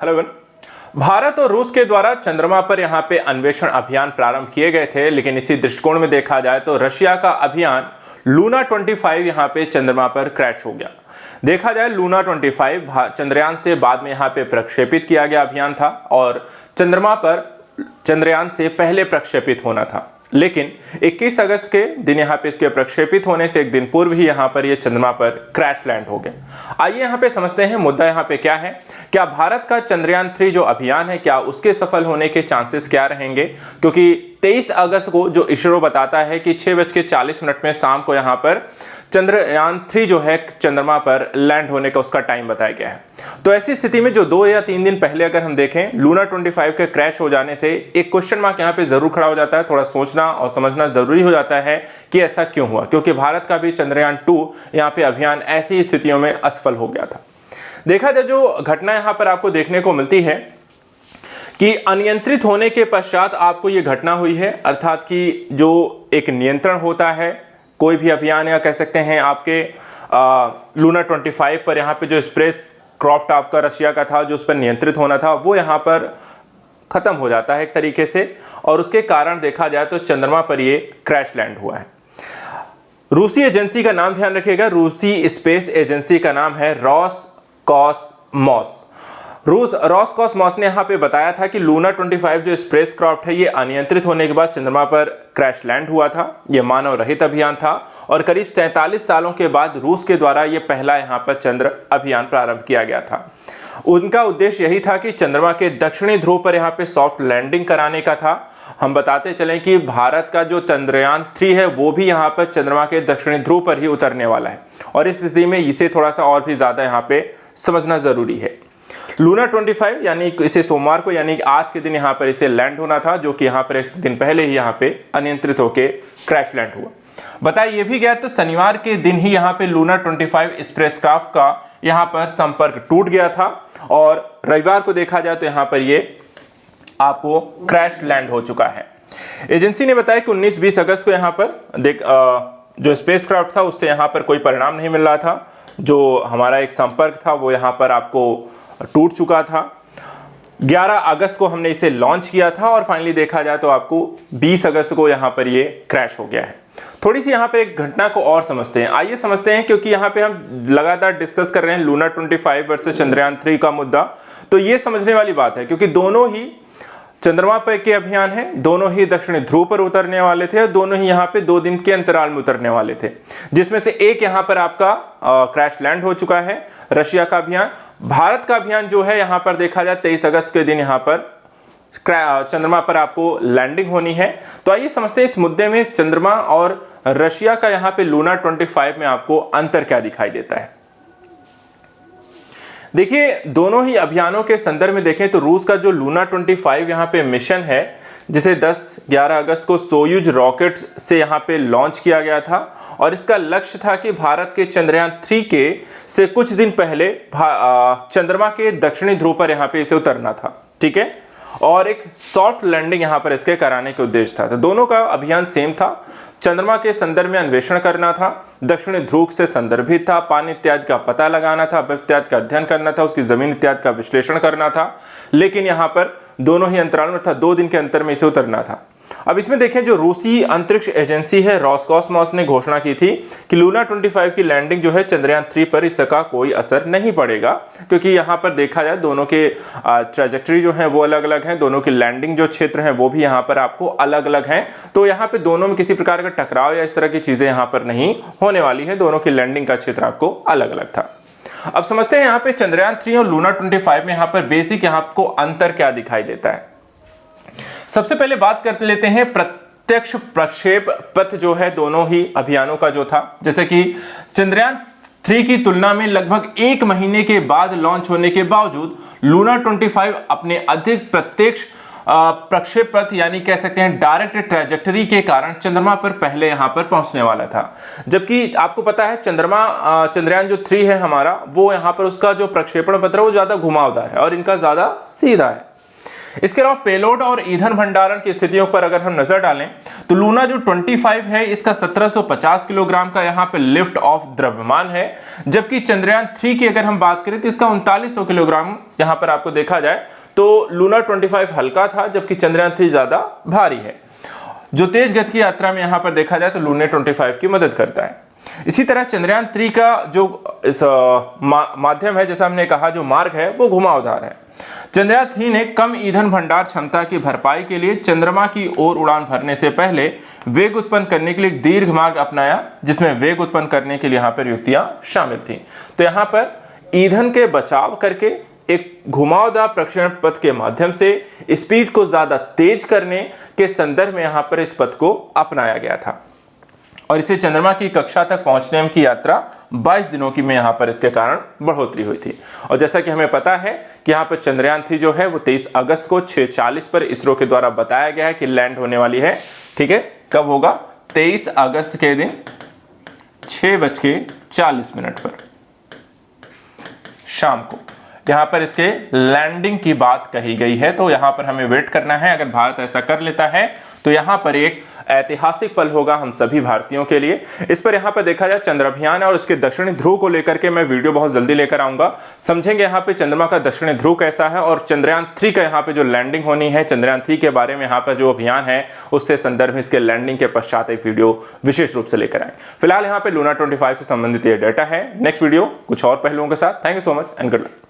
Hello everyone. Bharat और रूस के द्वारा चंद्रमा पर यहाँ पे अन्वेषण अभियान प्रारंभ किए गए थे, लेकिन इसी दृष्टिकोण में देखा जाए तो रशिया का अभियान लूना 25 यहाँ पे चंद्रमा पर क्रैश हो गया। देखा जाए लूना 25 चंद्रयान से बाद में यहाँ पे प्रक्षेपित किया गया अभियान था और चंद्रमा पर चंद्रयान से पहले प्रक्षेपित होना था, लेकिन 21 अगस्त के दिन यहाँ पे इसके प्रक्षेपित होने से एक दिन पूर्व ही यहाँ पर ये चंद्रमा पर क्रैश लैंड हो गए। आइए यहाँ पे समझते हैं मुद्दा यहाँ पे क्या है। क्या भारत का चंद्रयान 3 जो अभियान है, क्या उसके सफल होने के चांसेस क्या रहेंगे, क्योंकि 23 अगस्त को जो इसरो बताता है कि 6:40 में शाम को यहाँ पर चंद्रयान 3 जो है चंद्रमा पर लैंड होने का उसका टाइम बताया गया है। तो ऐसी स्थिति में जो 2 या 3 दिन पहले अगर हम देखें लूना 25 के क्रैश हो जाने से एक क्वेश्चन मार्क यहाँ पे जरूर खड़ा हो जाता है। थोड़ा सोचना और समझना जरूरी हो जाता है कि ऐसा क्यों हुआ, क्योंकि भारत का भी चंद्रयान 2 यहाँ पे अभियान ऐसी स्थितियों में असफल हो गया था। देखा जाए जो घटना यहाँ पर आपको देखने को मिलती है कि अनियंत्रित होने के पश्चात आपको ये घटना हुई है, अर्थात कि जो एक नियंत्रण होता है कोई भी अभियान, या कह सकते हैं आपके लूना 25 पर यहाँ पे जो स्पेस क्राफ्ट आपका रशिया का था जो उस पर नियंत्रित होना था वो यहाँ पर खत्म हो जाता है एक तरीके से, और उसके कारण देखा जाए तो चंद्रमा पर ये क्रैश लैंड हुआ है। रूसी एजेंसी का नाम ध्यान रखिएगा, रूसी स्पेस एजेंसी का नाम है रोसकॉसमोस। रोसकॉसमोस ने यहाँ पे बताया था कि लूना 25 जो स्पेस क्राफ्ट है ये अनियंत्रित होने के बाद चंद्रमा पर क्रैश लैंड हुआ था। ये मानव रहित अभियान था और करीब 47 सालों के बाद रूस के द्वारा ये पहला यहाँ पर चंद्र अभियान प्रारंभ किया गया था। उनका उद्देश्य यही था कि चंद्रमा के दक्षिणी ध्रुव पर यहाँ पे सॉफ्ट लैंडिंग कराने का था। हम बताते चलें कि भारत का जो चंद्रयान 3 है वो भी यहाँ पर चंद्रमा के दक्षिणी ध्रुव पर ही उतरने वाला है, और इस स्थिति में इसे थोड़ा सा और भी ज्यादा यहाँ पे समझना जरूरी है। लूना 25 यानी इसे सोमवार को यानी आज के दिन यहाँ पर इसे लैंड होना था, जो कि यहाँ पर एक दिन पहले ही यहाँ पे अनियंत्रित होके क्रैश लैंड हुआ। बताया ये भी गया तो शनिवार के दिन ही यहाँ पे लूना 25 स्पेसक्राफ्ट का यहाँ पर संपर्क टूट गया था, और रविवार को देखा जाए तो यहाँ पर ये आपको क्रैश लैंड हो चुका है। एजेंसी ने बताया कि 19-20 अगस्त को यहाँ पर जो स्पेसक्राफ्ट था उससे यहाँ पर कोई परिणाम नहीं मिल रहा था। जो हमारा एक संपर्क था वो यहाँ पर आपको टूट चुका था। 11 अगस्त को हमने इसे लॉन्च किया था और फाइनली देखा जाए तो आपको 20 अगस्त को यहाँ पर ये क्रैश हो गया है। थोड़ी सी यहाँ पे एक घटना को और समझते हैं। आइए समझते हैं, क्योंकि यहाँ पे हम लगातार डिस्कस कर रहे हैं लूना 25 वर्सेस चंद्रयान 3 का मुद्दा, तो ये समझने वाली बात है क्योंकि दोनों ही चंद्रमा पर के अभियान है, दोनों ही दक्षिणी ध्रुव पर उतरने वाले थे और दोनों ही यहाँ पे 2 दिन के अंतराल में उतरने वाले थे, जिसमें से एक यहाँ पर आपका क्रैश लैंड हो चुका है रशिया का अभियान। भारत का अभियान जो है यहाँ पर देखा जाए 23 अगस्त के दिन यहाँ पर चंद्रमा पर आपको लैंडिंग होनी है। तो आइए समझते हैं इस मुद्दे में चंद्रमा और रशिया का यहाँ पे लूना 25 में आपको अंतर क्या दिखाई देता है। देखिए दोनों ही अभियानों के संदर्भ में देखें तो रूस का जो लूना 25 यहाँ पे मिशन है, जिसे 10-11 अगस्त को सोयूज रॉकेट से यहाँ पे लॉन्च किया गया था, और इसका लक्ष्य था कि भारत के चंद्रयान 3 के से कुछ दिन पहले चंद्रमा के दक्षिणी ध्रुव पर यहाँ पे इसे उतरना था, ठीक है, और एक सॉफ्ट लैंडिंग यहाँ पर इसके कराने के उद्देश्य था। तो दोनों का अभियान सेम था, चंद्रमा के संदर्भ में अन्वेषण करना था, दक्षिणी ध्रुव से संदर्भित था, पानी इत्यादि का पता लगाना था, इत्यादि का अध्ययन करना था, उसकी जमीन इत्यादि का विश्लेषण करना था, लेकिन यहाँ पर दोनों ही अंतराल में था, 2 दिन के अंतर में इसे उतरना था। अब इसमें देखें जो रूसी अंतरिक्ष एजेंसी है रोसकॉसमोस ने घोषणा की थी कि लूना 25 की लैंडिंग जो है चंद्रयान 3 पर इसका कोई असर नहीं पड़ेगा, क्योंकि यहाँ पर देखा जाए दोनों के ट्रैजेक्टरी जो है वो अलग अलग हैं, दोनों की लैंडिंग जो क्षेत्र हैं वो भी यहाँ पर आपको अलग अलग हैं। तो यहाँ पे दोनों में किसी प्रकार का टकराव या इस तरह की चीजें यहाँ पर नहीं होने वाली है, दोनों की लैंडिंग का क्षेत्र आपको अलग अलग था। अब समझते हैं यहाँ पे चंद्रयान 3 और लूना 25 में यहाँ पर बेसिक यहाँ आपको अंतर क्या दिखाई देता है। सबसे पहले बात कर लेते हैं प्रत्यक्ष प्रक्षेप पथ जो है दोनों ही अभियानों का जो था। जैसे कि चंद्रयान 3 की तुलना में लगभग 1 महीने के बाद लॉन्च होने के बावजूद लूना 25 अपने अधिक प्रत्यक्ष प्रक्षेप पथ यानी कह सकते हैं डायरेक्ट ट्रैजेक्टरी के कारण चंद्रमा पर पहले यहां पर पहुंचने वाला था। जबकि आपको पता है चंद्रयान जो 3 है हमारा, वो यहां पर उसका जो प्रक्षेपण पथ है वो ज्यादा घुमावदार है और इनका ज्यादा सीधा है। इसके अलावा पेलोड और ईंधन भंडारण की स्थितियों पर अगर हम नजर डालें तो लूना जो 25 है इसका 1750 किलोग्राम का यहां पे लिफ्ट ऑफ द्रव्यमान है, जबकि चंद्रयान 3 की अगर हम बात करें तो इसका 3900 किलोग्राम यहां पर आपको देखा जाए तो लूना 25 हल्का था जबकि चंद्रयान 3 ज्यादा भारी है। जो तेज गति की यात्रा में यहां पर देखा जाए तो लूना 25 की मदद करता है। इसी तरह चंद्रयान 3 का जो इस माध्यम है, जैसा हमने कहा जो मार्ग है वो घुमावदार है। चंद्रयान 3 ने कम ईंधन भंडार क्षमता की भरपाई के लिए चंद्रमा की ओर उड़ान भरने से पहले वेग उत्पन्न करने के लिए एक दीर्घ मार्ग अपनाया, जिसमें वेग उत्पन्न करने के लिए यहां पर युक्तियां शामिल थी। तो यहां पर ईंधन के बचाव करके एक घुमावदार प्रक्षेपण पथ के माध्यम से स्पीड को ज्यादा तेज करने के संदर्भ में यहां पर इस पथ को अपनाया गया था और इसे चंद्रमा की कक्षा तक पहुंचने की यात्रा 22 दिनों की में यहां पर इसके कारण बढ़ोतरी हुई थी। और जैसा कि हमें पता है कि यहां पर चंद्रयान 3 जो है वो 23 अगस्त को 6:40 पर इसरो के द्वारा बताया गया है कि लैंड होने वाली है। ठीक है, कब होगा? 23 अगस्त के दिन 6:40 पर शाम को यहां पर इसके लैंडिंग की बात कही गई है। तो यहां पर हमें वेट करना है, अगर भारत ऐसा कर लेता है तो यहां पर एक ऐतिहासिक पल होगा हम सभी भारतीयों के लिए। इस पर यहां पर देखा जाए चंद्र अभियान और उसके दक्षिणी ध्रुव को लेकर के मैं वीडियो बहुत जल्दी लेकर आऊंगा। समझेंगे यहां पे चंद्रमा का दक्षिणी ध्रुव कैसा है और चंद्रयान 3 का यहां पे जो लैंडिंग होनी है, चंद्रयान 3 के बारे में यहां पर जो अभियान है उससे संदर्भ में इसके लैंडिंग के पश्चात एक वीडियो विशेष रूप से लेकर आए। फिलहाल यहां पर लूना 25 से संबंधित ये डाटा है। नेक्स्ट वीडियो कुछ और पहलुओं के साथ। Thank you so much and good luck.